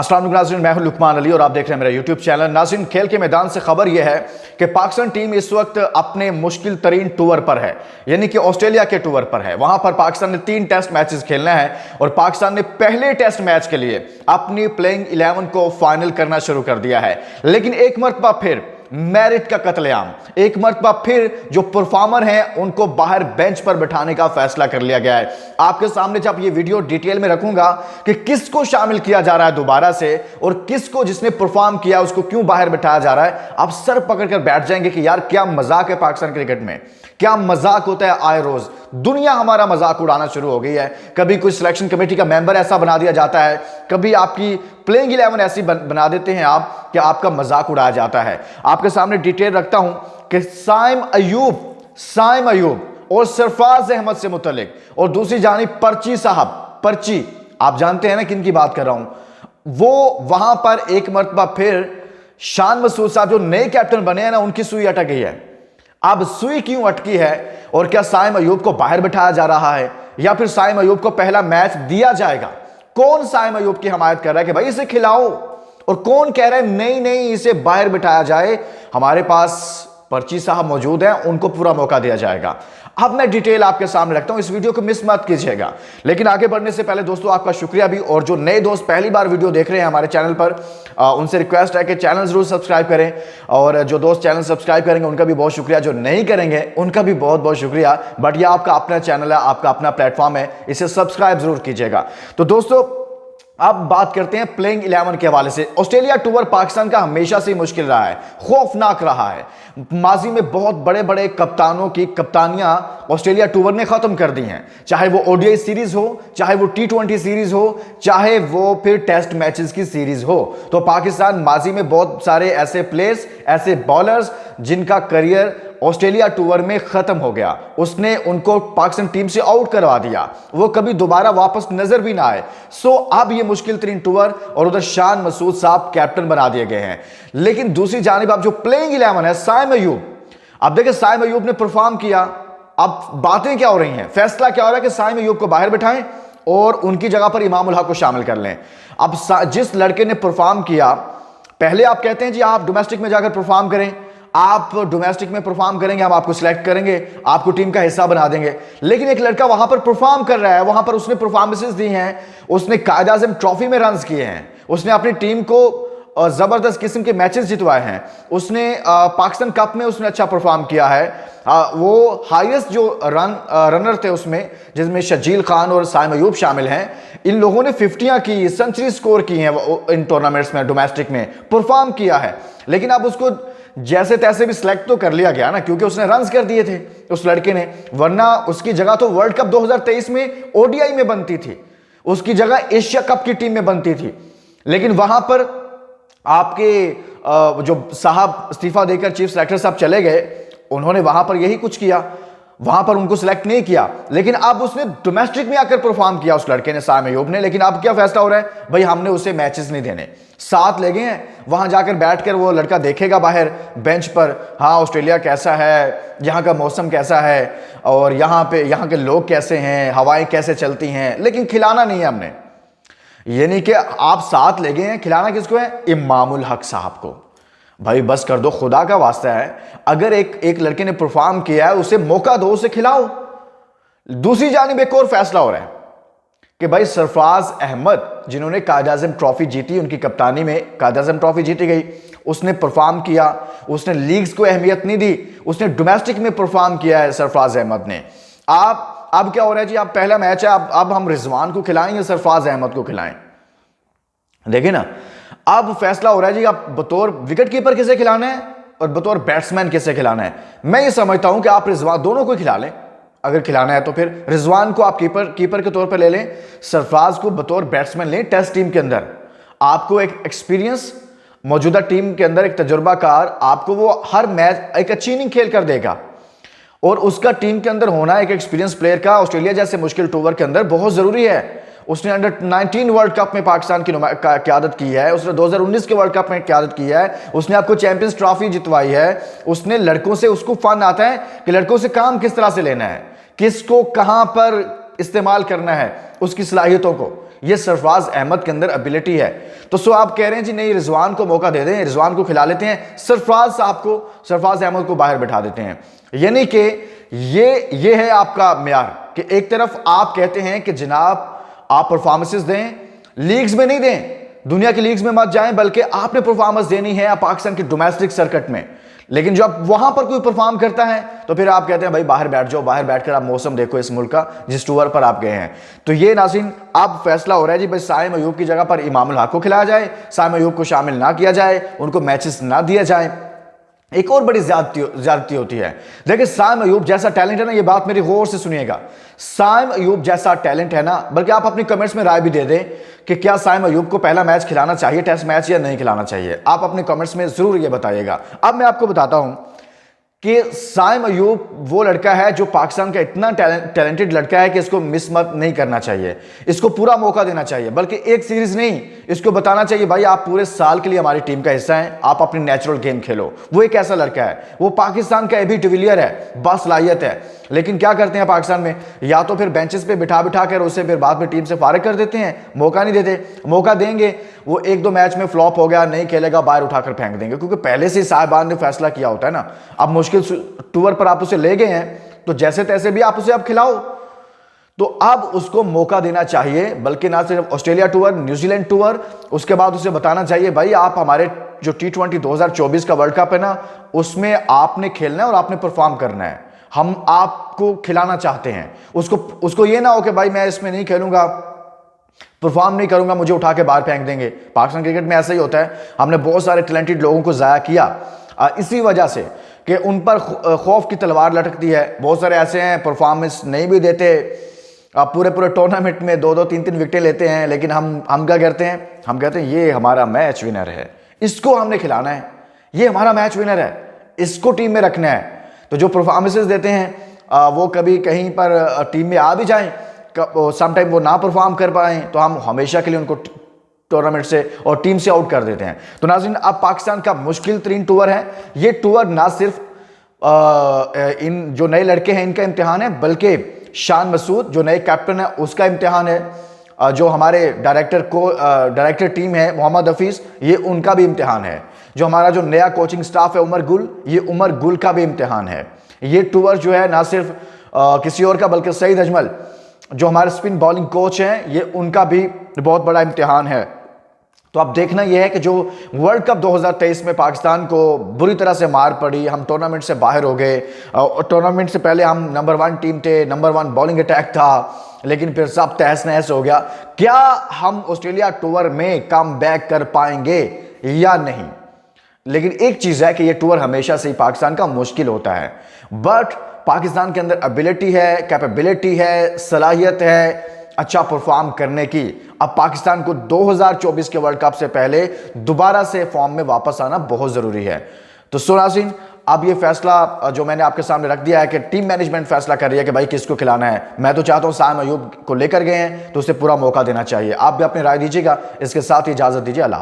अस्सलाम वालेकुम नाज़रीन, मैं हूं लुकमान अली और आप देख रहे हैं मेरा यूट्यूब चैनल। नाज़रीन, खेल के मैदान से खबर यह है कि पाकिस्तान टीम इस वक्त अपने मुश्किल तरीन टूर पर है, यानी कि ऑस्ट्रेलिया के टूर पर है। वहां पर पाकिस्तान ने 3 टेस्ट मैचेस खेलना है और पाकिस्तान ने पहले टेस्ट मैच के लिए अपनी प्लेइंग 11 को फाइनल करना शुरू कर दिया है। लेकिन एक मरतबा फिर मैरिट का कत्लेआम, एक मरतबा फिर जो परफॉर्मर हैं उनको बाहर बेंच पर बिठाने का फैसला कर लिया गया है। आपके सामने जब ये वीडियो डिटेल में रखूंगा कि किसको शामिल किया जा रहा है दोबारा से और किसको जिसने परफॉर्म किया उसको क्यों बाहर बिठाया जा रहा है, आप सर पकड़कर बैठ जाएंगे कि यार क्या मजाक है पाकिस्तान क्रिकेट में, क्या मजाक होता है। आए रोज दुनिया हमारा मजाक उड़ाना शुरू हो गई है। कभी कोई सिलेक्शन कमेटी का मेंबर ऐसा बना दिया जाता है, कभी आपकी प्लेइंग 11 ऐसी बना देते हैं आप कि आपका मजाक उड़ाया जाता है। आपके सामने डिटेल रखता हूं कि साइम अयूब और सरफराज अहमद से मुतल्लिक, और दूसरी जानिब पर्ची साहब, पर्ची आप जानते हैं ना किन की बात कर रहा हूं, वो वहां पर एक मरतबा फिर शान मसूद साहब जो नए कैप्टन बने हैं ना, उनकी सुई अटक गई है। अब सुई क्यों अटकी है और क्या साइम अयूब को बाहर बिठाया जा रहा है या फिर साइम अयूब को पहला मैच दिया जाएगा? कौन साइम अयूब की हमायत कर रहा है कि भाई इसे खिलाओ, और कौन कह रहा है नहीं इसे बाहर बिठाया जाए? हमारे पास पर्ची साहब मौजूद हैं, उनको पूरा मौका दिया जाएगा। अब मैं डिटेल आपके सामने रखता हूं, इस वीडियो को मिस मत कीजिएगा। लेकिन आगे बढ़ने से पहले दोस्तों आपका शुक्रिया भी, और जो नए दोस्त पहली बार वीडियो देख रहे हैं हमारे चैनल पर, उनसे रिक्वेस्ट है कि चैनल जरूर सब्सक्राइब करें। और जो दोस्त चैनल सब्सक्राइब करेंगे उनका भी बहुत शुक्रिया, जो नहीं करेंगे उनका भी बहुत बहुत शुक्रिया। बट ये आपका अपना चैनल है, आपका अपना प्लेटफॉर्म है, इसे सब्सक्राइब जरूर कीजिएगा। तो दोस्तों अब बात करते हैं प्लेइंग 11 के हवाले से। ऑस्ट्रेलिया टूर पाकिस्तान का हमेशा से मुश्किल रहा है, खौफनाक रहा है। माजी में बहुत बड़े बड़े कप्तानों की कप्तानियां ऑस्ट्रेलिया टूर ने खत्म कर दी हैं, चाहे वो ओडीआई सीरीज हो, चाहे वो T20 सीरीज हो, चाहे वो फिर टेस्ट मैचेस की सीरीज हो। तो पाकिस्तान माजी में बहुत सारे ऐसे प्लेयर्स, ऐसे बॉलर्स जिनका करियर ऑस्ट्रेलिया टूर में खत्म हो गया, उसने उनको पाकिस्तान टीम से आउट करवा दिया, वो कभी दोबारा वापस नजर भी ना आए। सो अब ये मुश्किल तरीन टूर, और उधर शान मसूद साहब कैप्टन बना दिए गए हैं। लेकिन दूसरी जानिब अब जो प्लेइंग 11 है, साइम अयूब, अब देखिए साइम अयूब ने परफॉर्म किया, अब बातें क्या हो रही हैं, फैसला क्या हो रहा है कि साइम अयूब को बाहर बिठाएं और उनकी जगह पर इमाम उल हक को शामिल कर लें। अब जिस लड़के ने परफॉर्म किया, पहले आप कहते हैं जी आप डोमेस्टिक में जाकर परफॉर्म करें, आप डोमेस्टिक में परफॉर्म करेंगे, हम आपको सिलेक्ट करेंगे, आपको टीम का हिस्सा बना देंगे। लेकिन एक लड़का वहां पर परफॉर्म कर रहा है, वहां पर उसने परफॉर्मेंसेस दी हैं, उसने कायद-ए-आज़म ट्रॉफी में रन्स किए हैं, उसने अपनी टीम को जबरदस्त किस्म के मैचेस जितवाए हैं, उसने पाकिस्तान कप में उसने अच्छा परफॉर्म किया है। वो हाईएस्ट जो रनर थे उसमें, जिसमें शजील खान और साइम अयूब शामिल हैं, इन लोगों ने 50 की, सेंचुरी स्कोर की हैं इन टूर्नामेंट्स में, डोमेस्टिक में परफॉर्म किया है। लेकिन अब उसको जैसे तैसे भी सिलेक्ट तो कर लिया गया ना, क्योंकि उसने रन्स कर दिए थे उस लड़के ने, वरना उसकी जगह तो वर्ल्ड कप 2023 में ओडीआई में बनती थी, उसकी जगह एशिया कप की टीम में बनती थी। लेकिन वहां पर आपके जो साहब इस्तीफा देकर चीफ सेलेक्टर साहब चले गए, उन्होंने वहां पर यही कुछ किया, वहां पर उनको सिलेक्ट नहीं किया। लेकिन अब उसने डोमेस्टिक में आकर परफॉर्म किया उस लड़के ने, साइम अयूब ने। लेकिन अब क्या फैसला हो रहा है, भाई हमने उसे मैचेस नहीं देने, साथ ले गए हैं, वहां जाकर बैठकर वो लड़का देखेगा बाहर बेंच पर, हाँ ऑस्ट्रेलिया कैसा है, यहाँ का मौसम कैसा है, और यहाँ के लोग कैसे हैं, हवाएं कैसे चलती हैं, लेकिन खिलाना नहीं है हमने। यानी कि आप साथ ले गए हैं, खिलाना किसको है? इमाम उल हक साहब को। भाई बस कर दो, खुदा का वास्ता है, अगर एक लड़के ने परफॉर्म किया है उसे मौका दो, उसे खिलाओ। दूसरी जानिब एक और फैसला हो रहा है कि भाई सरफराज अहमद, जिन्होंने कायद-ए-आज़म ट्रॉफी जीती, उनकी कप्तानी में कायद-ए-आज़म ट्रॉफी जीती गई, उसने परफॉर्म किया, उसने लीग्स को अहमियत नहीं दी, उसने डोमेस्टिक में परफॉर्म किया है सरफराज अहमद ने। अब क्या हो रहा है जी, अब पहला मैच है, अब हम रिजवान को खिलाएं या सरफराज अहमद को खिलाएं? देखिए ना, अब फैसला हो रहा है जी, आप बतौर विकेट कीपर किसे खिलाना है और बतौर बैट्समैन किसे खिलाना है। मैं ये समझता हूं कि आप रिजवान दोनों को खिला लें, अगर खिलाना है तो फिर रिजवान को आप कीपर के तौर पर ले लें, सरफराज को बतौर बैट्समैन लें। टेस्ट टीम के अंदर आपको एक एक्सपीरियंस, मौजूदा टीम के अंदर एक तजुर्बाकार, आपको वो हर मैच एक अच्छी इनिंग खेल कर देगा, और उसका टीम के अंदर होना एक एक्सपीरियंस प्लेयर का ऑस्ट्रेलिया जैसे मुश्किल टूर के अंदर बहुत जरूरी है। उसने अंडर 19 वर्ल्ड कप में पाकिस्तान की क़यादत की है, उसने 2019 के वर्ल्ड कप में क़यादत की है, उसने आपको चैंपियंस ट्रॉफी जितवाई है, उसने लड़कों से, उसको फन आता है कि लड़कों से काम किस तरह से लेना है, किसको कहां पर इस्तेमाल करना है, उसकी सलाहियतों को, ये सरफराज अहमद के अंदर एबिलिटी है। तो सो आप कह रहे हैं जी नहीं, रिजवान को मौका दे दें, रिजवान को खिला लेते हैं, सरफराज अहमद को बाहर बैठा देते हैं। यानी कि ये है आपका म्यार कि एक तरफ आप कहते हैं कि जनाब आप परफॉर्मेंसेस दें, लीग्स में नहीं दें, दुनिया की लीग्स में मत जाएं, बल्कि आपने परफॉर्मेंस देनी है पाकिस्तान की डोमेस्टिक सर्किट में। लेकिन जब वहां पर कोई परफॉर्म करता है तो फिर आप कहते हैं भाई बाहर बैठ जाओ, बाहर बैठकर आप मौसम देखो इस मुल्क का जिस टूर पर आप गए हैं। तो ये नाज़रीन अब फैसला हो रहा है जी भाई साइम अयूब की जगह पर इमामुल हक को खिलाया जाए, साइम अयूब को शामिल ना किया जाए, उनको मैचेस ना दिया जाए। एक और बड़ी ज्यादती होती है। देखिए साइम अयूब जैसा टैलेंट है ना, ये बात मेरी गौर से सुनिएगा, साइम अयूब जैसा टैलेंट है ना, बल्कि आप अपनी कमेंट्स में राय भी दे दें कि क्या साइम अयूब को पहला मैच खिलाना चाहिए, टेस्ट मैच, या नहीं खिलाना चाहिए। आप अपने कमेंट्स में जरूर ये बताइएगा। अब मैं आपको बताता हूं कि साइम अयूब वो लड़का है जो पाकिस्तान का इतना टैलेंटेड लड़का है कि इसको मिस मत नहीं करना चाहिए, इसको पूरा मौका देना चाहिए, बल्कि एक सीरीज नहीं, इसको बताना चाहिए भाई आप पूरे साल के लिए हमारी टीम का हिस्सा हैं, आप अपनी नेचुरल गेम खेलो। वो एक ऐसा लड़का है, वो पाकिस्तान का एबी डिविलियर है, बासलाहियत है। लेकिन क्या करते हैं पाकिस्तान में, या तो फिर बेंचेस पे बिठा कर उसे फिर बाद में टीम से फारिग कर देते हैं, मौका नहीं देते। मौका देंगे वो एक दो मैच में फ्लॉप हो गया, नहीं खेलेगा, बाहर उठाकर फेंक देंगे, क्योंकि पहले से साहिबान ने फैसला किया होता है ना। अब मुश्किल टूर पर आप उसे ले गए हैं तो जैसे तैसे भी आप उसे अब खिलाओ, तो अब उसको मौका देना चाहिए। बल्कि ना सिर्फ ऑस्ट्रेलिया टूर, न्यूजीलैंड टूर, उसके बाद उसे बताना चाहिए भाई आप हमारे जो T20 2024 का वर्ल्ड कप है ना, उसमें आपने खेलना है और आपने परफॉर्म करना है, हम आपको खिलाना चाहते हैं। उसको ये ना हो कि भाई मैं इसमें नहीं खेलूंगा, परफॉर्म नहीं करूंगा, मुझे उठा के बाहर फेंक देंगे। पाकिस्तान क्रिकेट में ऐसा ही होता है, हमने बहुत सारे टैलेंटेड लोगों को ज़ाया किया इसी वजह से कि उन पर खौफ की तलवार लटकती है। बहुत सारे ऐसे हैं परफॉर्मेंस नहीं भी देते, पूरे टूर्नामेंट में 2-2 3-3 विकेटें लेते हैं, लेकिन हम क्या करते हैं, हम कहते हैं ये हमारा मैच विनर है, इसको हमने खिलाना है, ये हमारा मैच विनर है, इसको टीम में रखना है। तो जो परफॉर्मेंसेस देते हैं वो कभी कहीं पर टीम में आ भी जाएं, समटाइम वो ना परफॉर्म कर पाएं, तो हम हमेशा के लिए उनको टूर्नामेंट से और टीम से आउट कर देते हैं। तो नाज़रीन अब पाकिस्तान का मुश्किल तरीन टूर है। ये टूर ना सिर्फ इन जो नए लड़के हैं इनका इम्तिहान है, बल्कि शान मसूद जो नए कैप्टन है उसका इम्तिहान है, जो हमारे डायरेक्टर टीम है मोहम्मद हफीज़, ये उनका भी इम्तिहान है, जो हमारा जो नया कोचिंग स्टाफ है उमर गुल, ये उमर गुल का भी इम्तिहान है। ये टूर जो है ना सिर्फ किसी और का, बल्कि सईद अजमल जो हमारे स्पिन बॉलिंग कोच हैं, ये उनका भी बहुत बड़ा इम्तिहान है। तो अब देखना यह है कि जो वर्ल्ड कप 2023 में पाकिस्तान को बुरी तरह से मार पड़ी, हम टूर्नामेंट से बाहर हो गए, टूर्नामेंट से पहले हम नंबर 1 टीम थे, नंबर 1 बॉलिंग अटैक था, लेकिन फिर सब तहस नहस हो गया। क्या हम ऑस्ट्रेलिया टूर में कम बैक कर पाएंगे या नहीं? लेकिन एक चीज है कि यह टूर हमेशा से ही पाकिस्तान का मुश्किल होता है, बट पाकिस्तान के अंदर एबिलिटी है, कैपेबिलिटी है, सलाहियत है अच्छा परफॉर्म करने की। अब पाकिस्तान को 2024 के वर्ल्ड कप से पहले दोबारा से फॉर्म में वापस आना बहुत जरूरी है। तो नाज़रीन अब ये फैसला जो मैंने आपके सामने रख दिया है कि टीम मैनेजमेंट फैसला कर रही है कि भाई किसको खिलाना है। मैं तो चाहता हूं साइम अयूब को लेकर गए हैं तो उसे पूरा मौका देना चाहिए। आप भी अपनी राय दीजिएगा। इसके साथ ही इजाजत दीजिए। अल्लाह।